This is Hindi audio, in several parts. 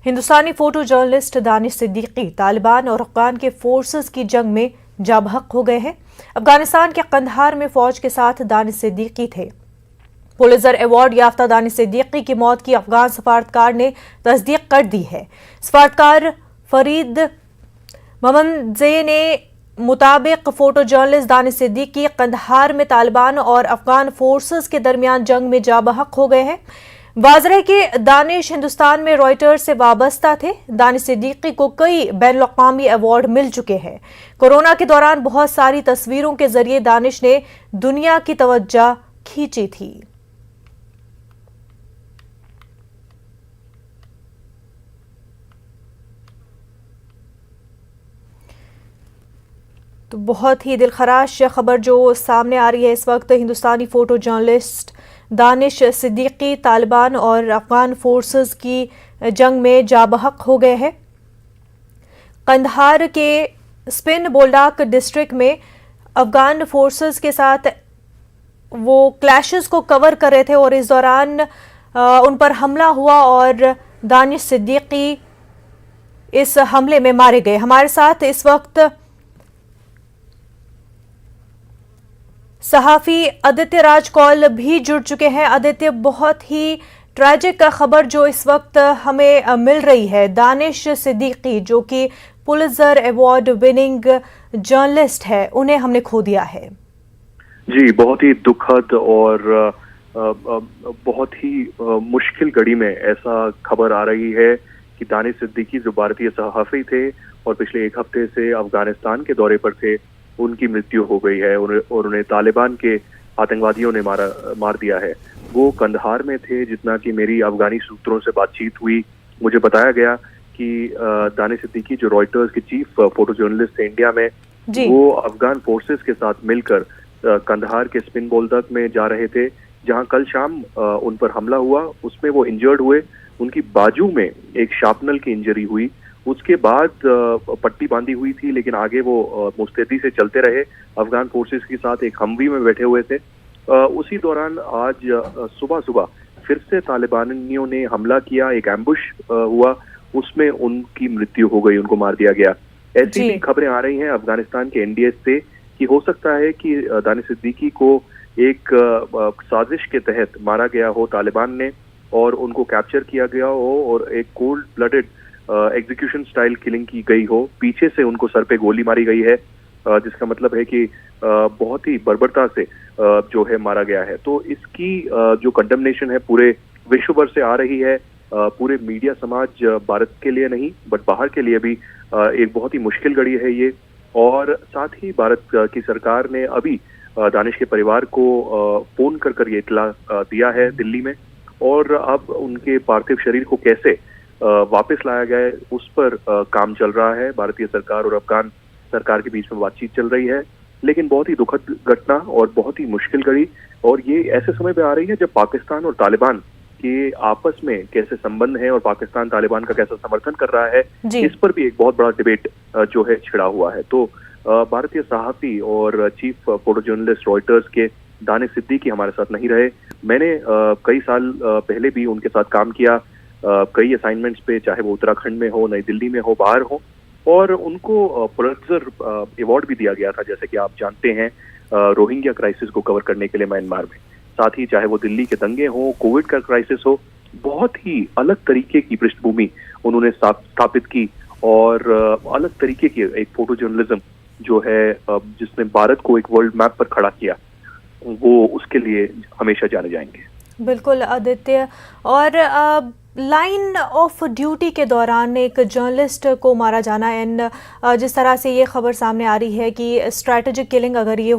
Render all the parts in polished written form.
हिंदुस्तानी फोटो जर्नलिस्ट दानिश सिद्दीकी तालिबान और अफगान के फोर्सेस की जंग में जाबहक हो गए हैं। अफगानिस्तान के कंधार में फौज के साथ दानिश सिद्दीकी थे। पुलित्जर अवार्ड याफ्ता दानिश सिद्दीकी की मौत की अफगान सफारतकार ने तस्दीक कर दी है। सफारतकार फरीद ममनजे ने मुताबिक फोटो जर्नलिस्ट दानिश सिद्दीकी कंधार में तालिबान और अफगान फोर्सेस के दरमियान जंग में जाबहक हो गए हैं। वाज़ेह है कि दानिश हिंदुस्तान में रॉयटर्स से वाबस्ता थे। दानिश सिद्दीकी को कई बैनुल-अक़वामी अवार्ड मिल चुके हैं। कोरोना के दौरान बहुत सारी तस्वीरों के जरिए दानिश ने दुनिया की तवज्जो खींची थी। तो बहुत ही दिलखराश खबर जो सामने आ रही है इस वक्त। हिंदुस्तानी फोटो जर्नलिस्ट दानिश सिद्दीकी तालिबान और अफगान फोर्सेस की जंग में जाबहक हो गए हैं। कंधार के स्पिन बोल्डाक डिस्ट्रिक्ट में अफगान फोर्सेस के साथ वो क्लैशेस को कवर कर रहे थे और इस दौरान उन पर हमला हुआ और दानिश सिद्दीकी इस हमले में मारे गए। हमारे साथ इस वक्त सहाफी आदित्य राज कौल भी जुड़ चुके हैं। आदित्य, बहुत ही ट्रैजिक खबर जो इस वक्त हमें मिल रही है। दानिश सिद्दीकी जो कि पुलित्जर अवार्ड विनिंग जर्नलिस्ट है, उन्हें हमने खो दिया है। जी, बहुत ही दुखद और बहुत ही मुश्किल घड़ी में ऐसा खबर आ रही है कि दानिश सिद्दीकी जो भारतीय सहाफी थे और पिछले एक हफ्ते से अफगानिस्तान के दौरे पर थे, उनकी मृत्यु हो गई है और उन्हें तालिबान के आतंकवादियों ने मार दिया है। वो कंधार में थे। जितना कि मेरी अफगानी सूत्रों से बातचीत हुई, मुझे बताया गया कि दानिश सिद्दीकी जो रॉयटर्स के चीफ फोटो जर्नलिस्ट थे इंडिया में, वो अफगान फोर्सेस के साथ मिलकर कंधार के स्पिन बोल्डक में जा रहे थे, जहां कल शाम उन पर हमला हुआ। उसमें वो इंजर्ड हुए। उनकी बाजू में एक शार्पनल की इंजरी हुई। उसके बाद पट्टी बांधी हुई थी, लेकिन आगे वो मुस्तैदी से चलते रहे। अफगान फोर्सेस के साथ एक हमवी में बैठे हुए थे। उसी दौरान आज सुबह फिर से तालिबानियों ने हमला किया। एक एम्बुश हुआ, उसमें उनकी मृत्यु हो गई, उनको मार दिया गया। ऐसी भी खबरें आ रही हैं अफगानिस्तान के एनडीएस से कि हो सकता है कि दानिश सिद्दीकी को एक साजिश के तहत मारा गया हो तालिबान ने, और उनको कैप्चर किया गया हो और एक cold blooded execution style killing की गई हो। पीछे से उनको सर पे गोली मारी गई है, जिसका मतलब है कि बहुत ही बर्बरता से जो है मारा गया है। तो इसकी जो कंडेमनेशन है पूरे विश्व भर से आ रही है। पूरे मीडिया समाज, भारत के लिए नहीं बट बाहर के लिए भी एक बहुत ही मुश्किल घड़ी है ये। और साथ ही भारत की सरकार ने अभी दानिश के परिवार को फोन कर ये इत्तला दिया है दिल्ली में, और अब उनके पार्थिव शरीर को कैसे वापस लाया गया है उस पर काम चल रहा है। भारतीय सरकार और अफगान सरकार के बीच में बातचीत चल रही है। लेकिन बहुत ही दुखद घटना और बहुत ही मुश्किल घड़ी, और ये ऐसे समय पे आ रही है जब पाकिस्तान और तालिबान के आपस में कैसे संबंध हैं और पाकिस्तान तालिबान का कैसा समर्थन कर रहा है, इस पर भी एक बहुत बड़ा डिबेट जो है छिड़ा हुआ है। तो भारतीय सहाफी और चीफ फोटो जर्नलिस्ट रॉयटर्स के दानिश सिद्दीकी हमारे साथ नहीं रहे। मैंने कई साल पहले भी उनके साथ काम किया, कई असाइनमेंट्स पे, चाहे वो उत्तराखंड में हो, नई दिल्ली में हो, बाहर हो, और उनको पुलित्जर अवार्ड भी दिया गया था, जैसे कि आप जानते हैं, रोहिंग्या क्राइसिस को कवर करने के लिए म्यांमार में। साथ ही चाहे वो दिल्ली के दंगे हो, कोविड का क्राइसिस हो, बहुत ही अलग तरीके की पृष्ठभूमि उन्होंने स्थापित की, और अलग तरीके की एक फोटो जर्नलिज्म जो है जिसने भारत को एक वर्ल्ड मैप पर खड़ा किया, वो उसके लिए हमेशा जाने जाएंगे। बिल्कुल आदित्य, और लाइन ऑफ ड्यूटी के दौरान एक जर्नलिस्ट को मारा जाना, एंड जिस तरह से ये खबर सामने आ रही है कि स्ट्रैटेजिक किलिंग अगर ये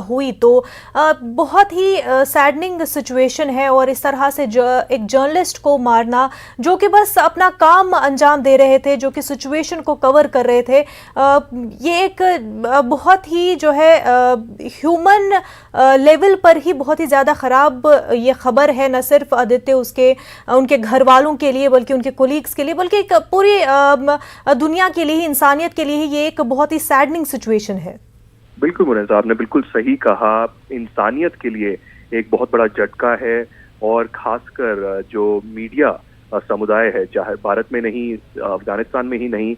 हुई तो बहुत ही सैडनिंग सिचुएशन है। और इस तरह से एक जर्नलिस्ट को मारना जो कि बस अपना काम अंजाम दे रहे थे, जो कि सिचुएशन को कवर कर रहे थे, ये एक बहुत ही जो है ह्यूमन लेवल पर ही बहुत ही ज़्यादा ख़राब ये खबर है। न सिर्फ आदित्य उनके घर वालों के लिए, बल्कि उनके कोलीग्स के लिए, बल्कि एक पूरी दुनिया के लिए, इंसानियत के लिए ये एक बहुत ही सैडनिंग सिचुएशन है। बिल्कुल मुनीर साहब ने बिल्कुल सही कहा। इंसानियत के लिए एक बहुत बड़ा झटका है, और खासकर जो मीडिया समुदाय है, चाहे भारत में नहीं, अफगानिस्तान में ही नहीं,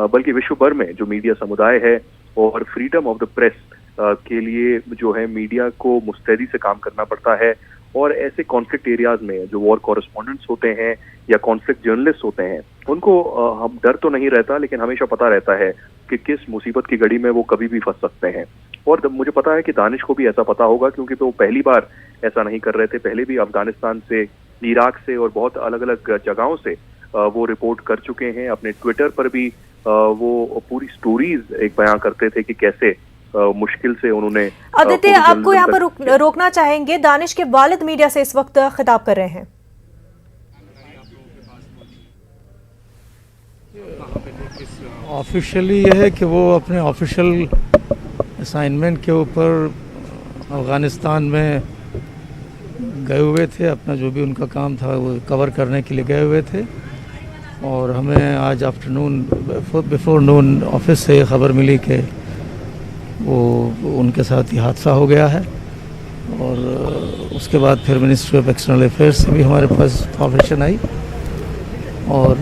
बल्कि विश्व भर में जो मीडिया समुदाय है और फ्रीडम ऑफ द प्रेस के लिए जो है मीडिया को मुस्तैदी से काम करना पड़ता है। और ऐसे कॉन्फ्लिक्ट एरियाज में जो वॉर कॉरेस्पॉन्डेंट्स होते हैं या कॉन्फ्लिक्ट जर्नलिस्ट होते हैं, उनको हम डर तो नहीं रहता, लेकिन हमेशा पता रहता है कि किस मुसीबत की घड़ी में वो कभी भी फंस सकते हैं। और मुझे पता है कि दानिश को भी ऐसा पता होगा, क्योंकि तो पहली बार ऐसा नहीं कर रहे थे। पहले भी अफगानिस्तान से, इराक से और बहुत अलग अलग जगहों से वो रिपोर्ट कर चुके हैं। अपने ट्विटर पर भी वो पूरी स्टोरीज एक बयां करते थे कि कैसे मुश्किल से उन्होंने। आदित्य, आपको यहाँ पर रोकना चाहेंगे, दानिश के वालिद मीडिया से इस वक्त खिताब कर रहे हैं। ऑफिशियली यह है कि वो अपने ऑफिशियल असाइनमेंट के ऊपर अफ़गानिस्तान में गए हुए थे, अपना जो भी उनका काम था वो कवर करने के लिए गए हुए थे। और हमें आज आफ्टरनून बिफोर नून ऑफिस से खबर मिली कि वो उनके साथ ही हादसा हो गया है। और उसके बाद फिर मिनिस्ट्री ऑफ एक्सटर्नल अफेयर्स से भी हमारे पास इंफॉर्मेशन आई, और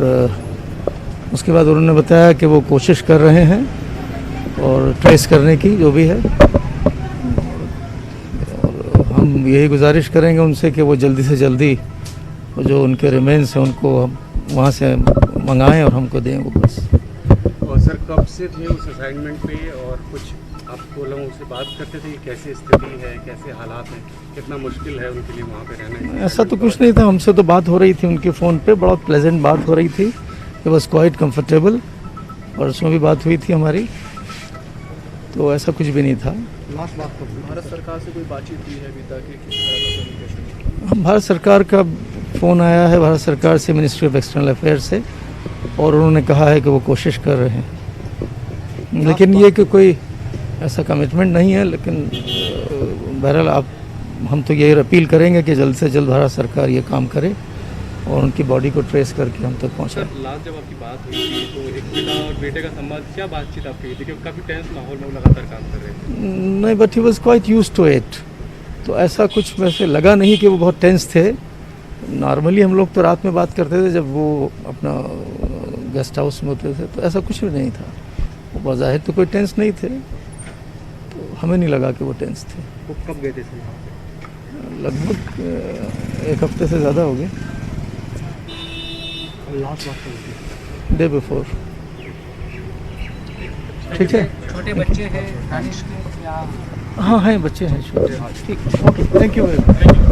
उसके बाद उन्होंने बताया कि वो कोशिश कर रहे हैं और ट्रेस करने की जो भी है। और हम यही गुजारिश करेंगे उनसे कि वो जल्दी से जल्दी जो उनके रिमेन्स हैं उनको हम वहाँ से मंगाएं और हमको दें वो बस। और सर, कब से थे उस असाइनमेंट पे, और कुछ आप लोगों से बात करते थे कि कैसी स्थिति है, कैसे हालात हैं, कितना मुश्किल है उनके लिए वहाँ पे रहना? ऐसा तो कुछ नहीं था, हमसे तो बात हो रही थी उनके फ़ोन पे, बहुत प्लेजेंट बात हो रही थी, इट वॉज क्वाइट कंफर्टेबल। और उसमें भी बात हुई थी हमारी, तो ऐसा कुछ भी नहीं था। लास्ट बात भारत सरकार से कोई बातचीत हुई है अभी तक? किस तरह का भारत सरकार का फ़ोन आया है, भारत सरकार से, मिनिस्ट्री ऑफ एक्सटर्नल अफेयर्स से, और उन्होंने कहा है कि वो कोशिश कर रहे हैं। लेकिन ये कि कोई ऐसा कमिटमेंट नहीं है, लेकिन बहरहाल हम तो यही अपील करेंगे कि जल्द से जल्द भारत सरकार ये काम करे और उनकी बॉडी को ट्रेस करके हम तक पहुँचाए। लास्ट जब आपकी बात हुई थी तो एक पिता और बेटे का संवाद, क्या बातचीत आपकी हुई थी? क्योंकि काफ़ी टेंस माहौल में लगातार काम कर रहे थे। नहीं, but he was quite used to it, तो ऐसा कुछ वैसे लगा नहीं कि वो बहुत टेंस थे। नॉर्मली हम लोग तो रात में बात करते थे जब वो अपना गेस्ट हाउस में होते थे, तो ऐसा कुछ भी नहीं था। वो बज़ाहिर तो कोई टेंस नहीं थे, तो हमें नहीं लगा कि वो टेंस थे। वो कब गए थे सर? लगभग एक हफ्ते से ज़्यादा हो गए। लास्ट बात डे बिफोर। ठीक है। छोटे बच्चे हैं दानिश के या? हाँ हैं, बच्चे हैं छोटे। ठीक, okay, thank you very much.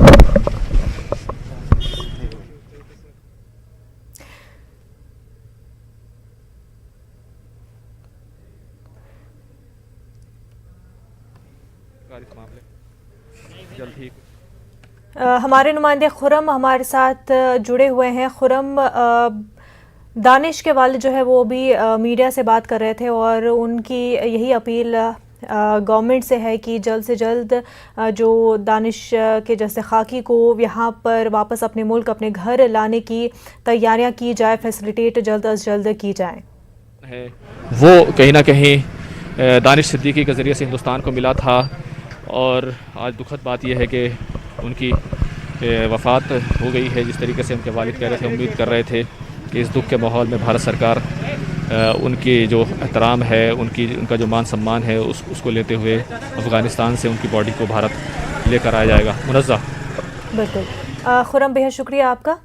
हमारे नुमाइंदे खुरम हमारे साथ जुड़े हुए हैं। खुरम, दानिश के वालिद जो है वो भी मीडिया से बात कर रहे थे और उनकी यही अपील गवर्नमेंट से है कि जल्द से जल्द जो दानिश के जैसे खाकी को यहाँ पर वापस अपने मुल्क, अपने घर लाने की तैयारियाँ की जाए, फैसिलिटेट जल्द अज जल्द की जाए। वो कहीं ना कहीं दानिश सिद्दीकी के ज़रिए से हिंदुस्तान को मिला था, और आज दुखद बात यह है कि उनकी वफ़ात हो गई है। जिस तरीके से उनके वालिद कह रहे थे, उम्मीद कर रहे थे कि इस दुख के माहौल में भारत सरकार उनकी जो एहतराम है, उनका जो मान सम्मान है, उसको लेते हुए अफ़गानिस्तान से उनकी बॉडी को भारत लेकर आया जाएगा। मुनज़्ज़ा। बिल्कुल खुरम, बेहद शुक्रिया आपका।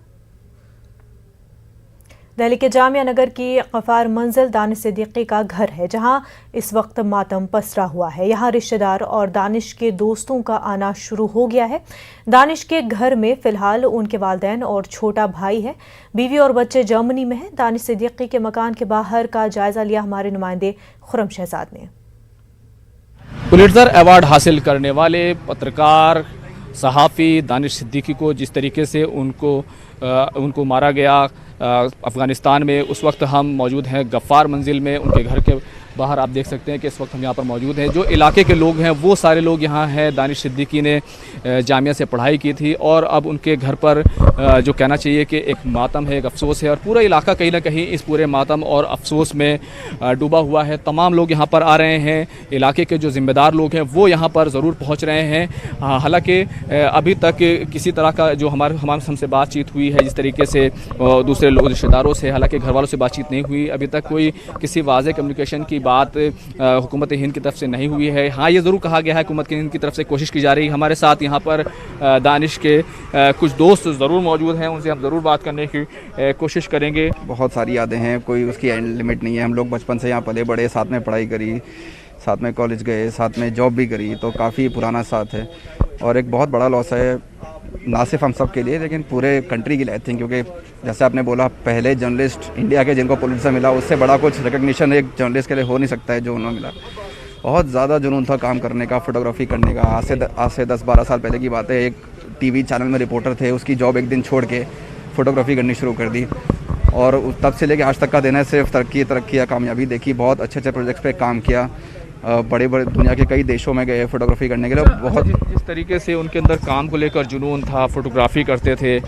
दिल्ली के जामिया नगर की गफ़ार मंजिल दानिश सिद्दीकी का घर है, जहां इस वक्त मातम पसरा हुआ है। यहां रिश्तेदार और दानिश के दोस्तों का आना शुरू हो गया है। दानिश के घर में फ़िलहाल उनके वालिदैन और छोटा भाई है। बीवी और बच्चे जर्मनी में हैं। दानिश सिद्दीकी के मकान के बाहर का जायज़ा लिया हमारे नुमाइंदे खुरम शहजाद ने। पुलित्ज़र अवार्ड हासिल करने वाले पत्रकार सहाफ़ी दानिश सिद्दीकी को जिस तरीके से उनको मारा गया अफ़गानिस्तान में, उस वक्त हम मौजूद हैं गफ़ार मंजिल में, उनके घर के बाहर आप देख सकते हैं कि इस वक्त हम यहाँ पर मौजूद हैं। जो इलाके के लोग हैं वो सारे लोग यहाँ हैं। दानिश सिद्दीकी ने जामिया से पढ़ाई की थी और अब उनके घर पर जो कहना चाहिए कि एक मातम है, एक अफसोस है और पूरा इलाका कहीं ना कहीं इस पूरे मातम और अफसोस में डूबा हुआ है। तमाम लोग यहाँ पर आ रहे हैं, इलाके के जो ज़िम्मेदार लोग हैं वो यहाँ पर ज़रूर पहुँच रहे हैं। हालांकि अभी तक किसी तरह का जो हमारे हमसे बातचीत हुई है जिस तरीके से दूसरे लोग रिश्तेदारों से, हालांकि घर वालों से बातचीत नहीं हुई, अभी तक कोई किसी वाज़ेह कम्युनिकेशन की बात हुकूमत हिंद की तरफ से नहीं हुई है। हाँ, ये ज़रूर कहा गया है हुकूमत हिंद की तरफ से कोशिश की जा रही है। हमारे साथ यहाँ पर दानिश के कुछ दोस्त ज़रूर मौजूद हैं, उनसे हम ज़रूर बात करने की कोशिश करेंगे। बहुत सारी यादें हैं, कोई उसकी एंड लिमिट नहीं है। हम लोग बचपन से यहाँ पले बड़े, साथ में पढ़ाई करी, साथ में कॉलेज गए, साथ में जॉब भी करी, तो काफ़ी पुराना साथ है और एक बहुत बड़ा लॉस है, ना सिर्फ हम सब के लिए लेकिन पूरे कंट्री के लिए आई थिंक। क्योंकि जैसे आपने बोला, पहले जर्नलिस्ट इंडिया के जिनको पुलिस मिला, उससे बड़ा कुछ रिकग्निशन एक जर्नलिस्ट के लिए हो नहीं सकता है जो उन्हें मिला। बहुत ज़्यादा जुनून था काम करने का, फोटोग्राफी करने का। आज से 10-12 साल पहले की बात है, एक टीवी चैनल में रिपोर्टर थे, उसकी जॉब एक दिन छोड़ के फ़ोटोग्राफी करनी शुरू कर दी और तब से लेके आज तक का दिन है सिर्फ तरक्की या कामयाबी देखी। बहुत अच्छे प्रोजेक्ट्स पे काम किया, बड़े दुनिया के कई देशों में गए फोटोग्राफी करने के लिए। बहुत जिस तरीके से उनके अंदर काम को लेकर जुनून था, फोटोग्राफी करते थे।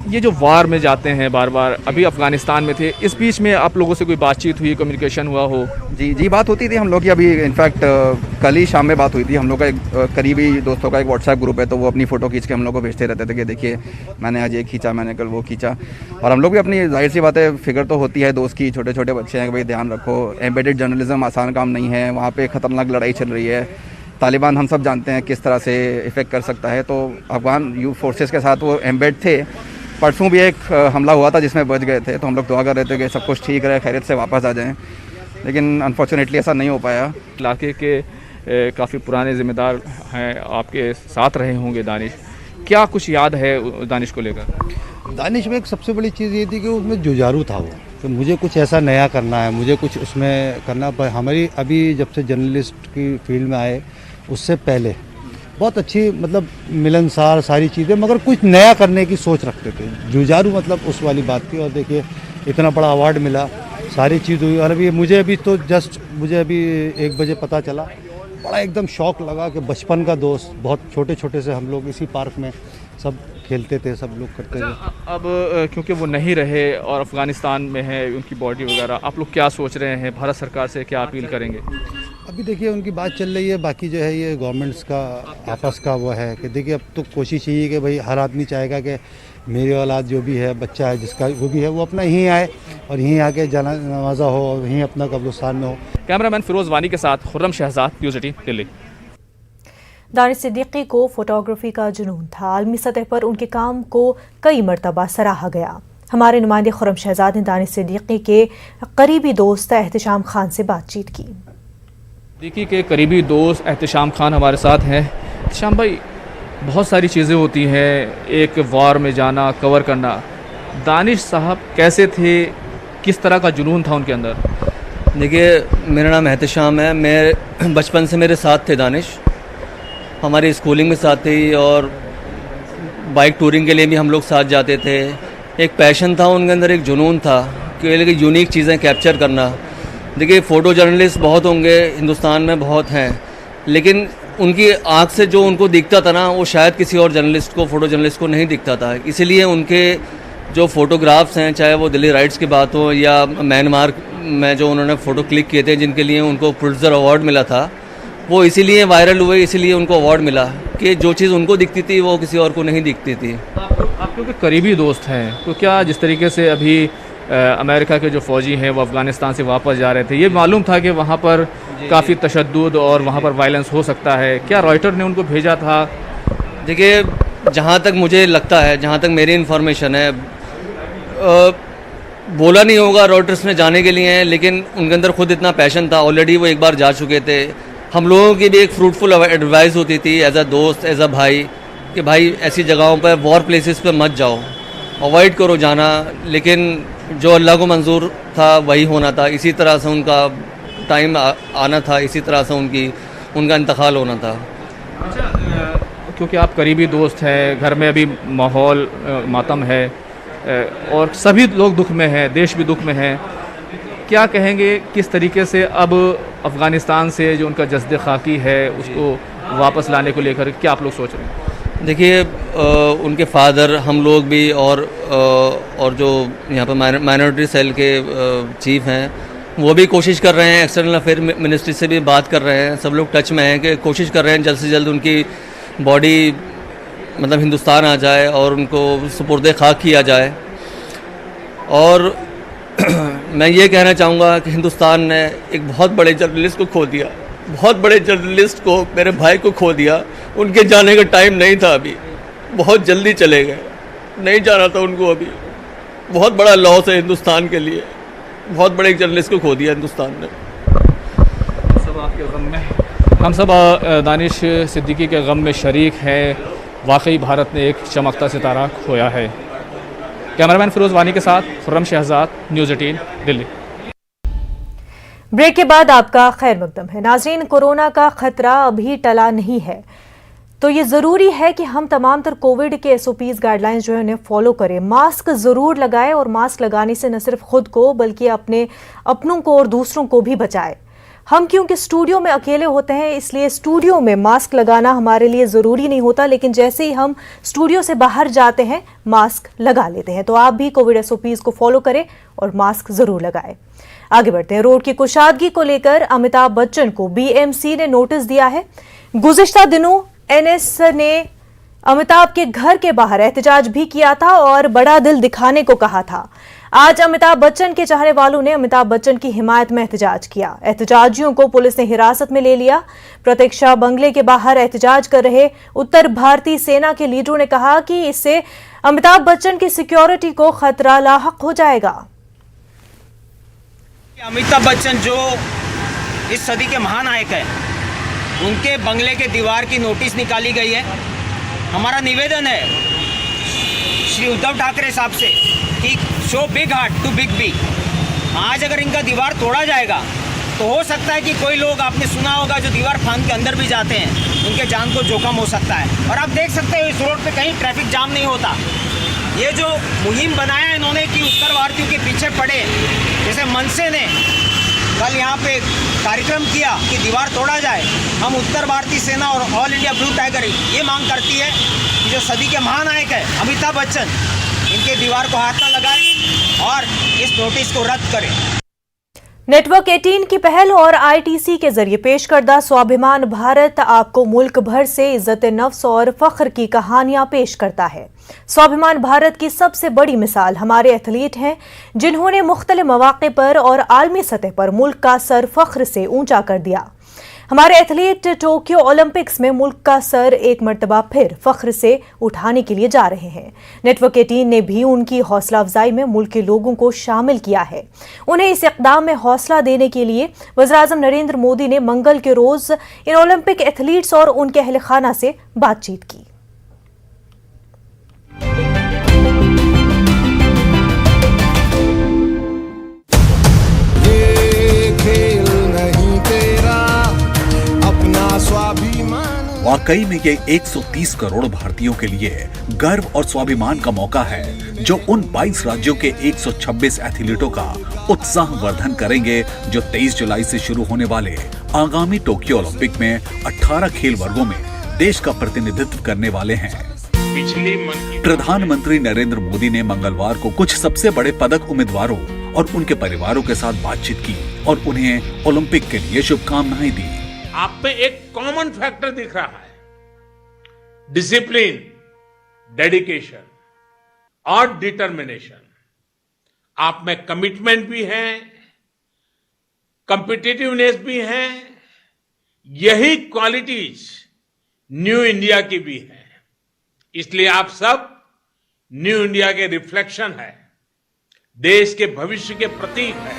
ये जो वार में जाते हैं बार बार, अभी अफ़गानिस्तान में थे, इस बीच में आप लोगों से कोई बातचीत हुई, कम्युनिकेशन हुआ हो? जी बात होती थी हम लोग की। अभी इनफैक्ट कल ही शाम में बात हुई थी। हम लोग का एक करीबी दोस्तों का एक व्हाट्सएप ग्रुप है, तो वो अपनी फ़ोटो खींच के हम लोग को भेजते रहते थे कि देखिए मैंने आज ये खींचा, मैंने कल वो खींचा। और हम लोग भी अपनी जाहिर सी बात है, फिक्र तो होती है दोस्त की, छोटे छोटे बच्चे हैं कि भाई ध्यान रखो। एम्बेडेड जर्नलिज्म आसान काम नहीं है, वहाँ पर ख़तरनाक लड़ाई चल रही है। तालिबान हम सब जानते हैं किस तरह से इफ़ेक्ट कर सकता है, तो अफगान यूथ फोर्सेस के साथ वो एम्बेड थे। परसों भी एक हमला हुआ था जिसमें बच गए थे, तो हम लोग दुआ कर रहे थे कि सब कुछ ठीक रहे, खैरियत से वापस आ जाएं, लेकिन अनफॉर्चुनेटली ऐसा नहीं हो पाया। इलाके के काफ़ी पुराने ज़िम्मेदार हैं, आपके साथ रहे होंगे दानिश, क्या कुछ याद है दानिश को लेकर? दानिश में एक सबसे बड़ी चीज़ ये थी कि उसमें जुझारू था वो, तो मुझे कुछ ऐसा नया करना है, मुझे कुछ उसमें करना। पर हमारी अभी जब से जर्नलिस्ट की फील्ड में आए उससे पहले बहुत अच्छी मतलब मिलनसार सारी चीज़ें, मगर कुछ नया करने की सोच रखते थे। जुझारू मतलब उस वाली बात थी। और देखिए इतना बड़ा अवार्ड मिला, सारी चीज़ हुई। और अभी मुझे अभी 1 बजे पता चला, बड़ा एकदम शौक लगा कि बचपन का दोस्त, बहुत छोटे छोटे से हम लोग इसी पार्क में सब खेलते थे, सब लोग करते थे। अब क्योंकि वो नहीं रहे और अफ़गानिस्तान में है उनकी बॉडी वगैरह, आप लोग क्या सोच रहे हैं? भारत सरकार से क्या अपील करेंगे? अभी देखिए उनकी बात चल रही है, बाकी जो है ये गवर्नमेंट्स का आपस का वो है कि देखिए अब तो कोशिश यही है कि भाई हर आदमी चाहेगा कि मेरी औलाद जो भी है, बच्चा है जिसका वो भी है, वो अपना यहीं आए और यहीं आके जाना नवाजा हो और यहीं अपना कब्रिस्तान में हो। कैमरामैन फिरोज़ वानी के साथ खुर्रम शहजाद, न्यूज़ 18 दिल्ली। दानिश सिद्दीकी को फोटोग्राफी का जुनून था। आलमी सतह पर उनके काम को कई मरतबा सराहा गया। हमारे नुमाइंदे खुर्रम शहजाद ने दानिश सिद्दीकी के करीबी दोस्त एहतिशाम खान से बातचीत की। सिद्दीकी के करीबी दोस्त एहतिशाम खान हमारे साथ हैं। एहतिशाम भाई, बहुत सारी चीज़ें होती हैं, एक वार में जाना, कवर करना। दानिश साहब कैसे थे, किस तरह का जुनून था उनके अंदर? देखिए, मेरा नाम एहतिशाम है। मैं बचपन से मेरे साथ थे दानिश, हमारी स्कूलिंग में साथ थी और बाइक टूरिंग के लिए भी हम लोग साथ जाते थे। एक पैशन था उनके अंदर, एक जुनून था कि यूनिक चीज़ें कैप्चर करना। देखिए, फ़ोटो जर्नलिस्ट बहुत होंगे हिंदुस्तान में, बहुत हैं, लेकिन उनकी आँख से जो उनको दिखता था ना, वो शायद किसी और जर्नलिस्ट को, फ़ोटो जर्नलिस्ट को नहीं दिखता था। इसीलिए उनके जो फ़ोटोग्राफ्स हैं, चाहे वो दिल्ली राइट्स की बात हो या म्यांमार में जो उन्होंने फ़ोटो क्लिक किए थे, जिनके लिए उनको पुलित्ज़र अवार्ड मिला था, वो इसीलिए वायरल हुए, इसीलिए उनको अवार्ड मिला कि जो चीज़ उनको दिखती थी वो किसी और को नहीं दिखती थी। आप क्योंकि करीबी दोस्त हैं, तो क्या जिस तरीके से अभी अमेरिका के जो फ़ौजी हैं वो अफ़गानिस्तान से वापस जा रहे थे, ये मालूम था कि वहाँ पर काफ़ी तशद्दुद और वहाँ पर वायलेंस हो सकता है, क्या रॉयटर ने उनको भेजा था? देखिए, जहाँ तक मुझे लगता है, जहाँ तक मेरी इन्फॉर्मेशन है, बोला नहीं होगा रॉयटर्स ने जाने के लिए, लेकिन उनके अंदर खुद इतना पैशन था, ऑलरेडी वो एक बार जा चुके थे। हम लोगों की भी एक फ्रूटफुल एडवाइस होती थी एज अ दोस्त, एज अ भाई, कि भाई ऐसी जगहों पर, वॉर प्लेसेस पे मत जाओ, अवॉइड करो जाना। लेकिन जो अल्लाह को मंजूर था वही होना था, इसी तरह से उनका टाइम आना था, इसी तरह से उनका इंतकाल होना था। अच्छा, क्योंकि आप करीबी दोस्त हैं, घर में अभी माहौल मातम है और सभी लोग दुख में हैं, देश भी दुख में है, क्या कहेंगे किस तरीके से अब अफ़गानिस्तान से जो उनका जज्द खाकी है उसको वापस लाने को लेकर क्या आप लोग सोच रहे हैं? देखिए उनके फादर, हम लोग भी और जो यहाँ पर माइनॉरिटी सेल के चीफ हैं वो भी कोशिश कर रहे हैं, एक्सटर्नल अफेयर मिनिस्ट्री से भी बात कर रहे हैं, सब लोग टच में हैं कि कोशिश कर रहे हैं जल्द से जल्द उनकी बॉडी मतलब हिंदुस्तान आ जाए और उनको सुपुर्द खाक किया जाए। और मैं ये कहना चाहूँगा कि हिंदुस्तान ने एक बहुत बड़े जर्नलिस्ट को खो दिया, बहुत बड़े जर्नलिस्ट को, मेरे भाई को खो दिया। उनके जाने का टाइम नहीं था, अभी बहुत जल्दी चले गए, नहीं जाना था उनको। अभी बहुत बड़ा लॉस है हिंदुस्तान के लिए, बहुत बड़े एक जर्नलिस्ट को खो दिया हिंदुस्तान ने। सब आपके गम में, हम सब दानिश सिद्दीकी के गम में शरीक हैं। वाकई भारत ने एक चमकता सितारा खोया है। कैमरामैन फिरोज वानी के साथ खुर्रम शहजाद, न्यूज़ 18 दिल्ली। ब्रेक के बाद आपका खैर मकदम है। नाज़रीन, कोरोना का खतरा अभी टला नहीं है, तो ये ज़रूरी है कि हम तमाम तर कोविड के SOPs गाइडलाइंस जो है उन्हें फॉलो करें। मास्क ज़रूर लगाएं और मास्क लगाने से न सिर्फ खुद को बल्कि अपनों को और दूसरों को भी बचाएं। हम क्योंकि स्टूडियो में अकेले होते हैं इसलिए स्टूडियो में मास्क लगाना हमारे लिए ज़रूरी नहीं होता, लेकिन जैसे ही हम स्टूडियो से बाहर जाते हैं मास्क लगा लेते हैं। तो आप भी कोविड SOPs को फॉलो करें और मास्क ज़रूर लगाएं। आगे बढ़ते हैं। रोड की कुशादगी को लेकर अमिताभ बच्चन को BMC ने नोटिस दिया है। गुज़िश्ता दिनों NS ने अमिताभ के घर के बाहर एहतजाज भी किया था और बड़ा दिल दिखाने को कहा था। आज अमिताभ बच्चन के चाहने वालों ने अमिताभ बच्चन की हिमायत में एहतजाज किया। एहतजाजियों को पुलिस ने हिरासत में ले लिया। प्रतीक्षा बंगले के बाहर एहतजाज कर रहे उत्तर भारतीय सेना के लीडरों ने कहा कि इससे अमिताभ बच्चन की सिक्योरिटी को खतरा लाहक हो जाएगा। अमिताभ बच्चन जो इस सदी के महानायक हैं, उनके बंगले के दीवार की नोटिस निकाली गई है। हमारा निवेदन है श्री उद्धव ठाकरे साहब से कि show big heart to big B. आज अगर इनका दीवार तोड़ा जाएगा तो हो सकता है कि कोई लोग, आपने सुना होगा, जो दीवार फांद के अंदर भी जाते हैं, उनके जान को जोखिम हो सकता है। और आप देख सकते हो इस रोड पे कहीं ट्रैफिक जाम नहीं होता। ये जो मुहिम बनाया इन्होंने कि उत्तर भारतीयों के पीछे पड़े, जैसे मनसे ने कल यहाँ पे कार्यक्रम किया कि दीवार तोड़ा जाए, हम उत्तर भारतीय सेना और ऑल इंडिया ब्लू टाइगर ये मांग करती है कि जो सदी के महानायक है अमिताभ बच्चन, इनके दीवार को हाथ न लगाएं और इस नोटिस को रद्द करें। नेटवर्क 18 की पहल और ITC के जरिए पेश करदा स्वाभिमान भारत आपको मुल्क भर से इज्जत नफ्स और फख्र की कहानियां पेश करता है। स्वाभिमान भारत की सबसे बड़ी मिसाल हमारे एथलीट हैं, जिन्होंने मुख्तलिफ मौके पर और आलमी सतह पर मुल्क का सर फख्र से ऊंचा कर दिया। हमारे एथलीट टोक्यो ओलंपिक्स में मुल्क का सर एक मर्तबा फिर फख्र से उठाने के लिए जा रहे हैं। नेटवर्क 18 ने भी उनकी हौसला अफजाई में मुल्क के लोगों को शामिल किया है। उन्हें इस इक़दाम में हौसला देने के लिए वज़ीर-ए-आज़म नरेंद्र मोदी ने मंगल के रोज इन ओलंपिक एथलीट्स और उनके अहल खाना से बातचीत की। वाकई में ये 130 करोड़ भारतीयों के लिए गर्व और स्वाभिमान का मौका है, जो उन 22 राज्यों के 126 एथलीटों का उत्साह वर्धन करेंगे, जो 23 जुलाई से शुरू होने वाले आगामी टोक्यो ओलंपिक में 18 खेल वर्गों में देश का प्रतिनिधित्व करने वाले हैं। प्रधानमंत्री नरेंद्र मोदी ने मंगलवार को कुछ सबसे बड़े पदक उम्मीदवारों और उनके परिवारों के साथ बातचीत की और उन्हें ओलंपिक के लिए शुभकामनाएं दी। आप में एक कॉमन फैक्टर दिख रहा है, डिसिप्लिन, डेडिकेशन और डिटर्मिनेशन। आप में कमिटमेंट भी है, कॉम्पिटिटिवनेस भी है। यही क्वालिटीज न्यू इंडिया की भी है। इसलिए आप सब न्यू इंडिया के रिफ्लेक्शन है, देश के भविष्य के प्रतीक है।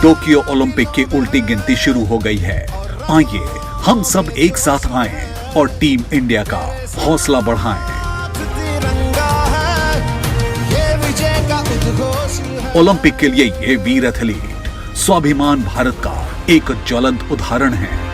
टोक्यो ओलंपिक की उल्टी गिनती शुरू हो गई है। आइए हम सब एक साथ आएं और टीम इंडिया का हौसला बढ़ाएं। ओलंपिक के लिए ये वीर एथलीट स्वाभिमान भारत का एक ज्वलंत उदाहरण है।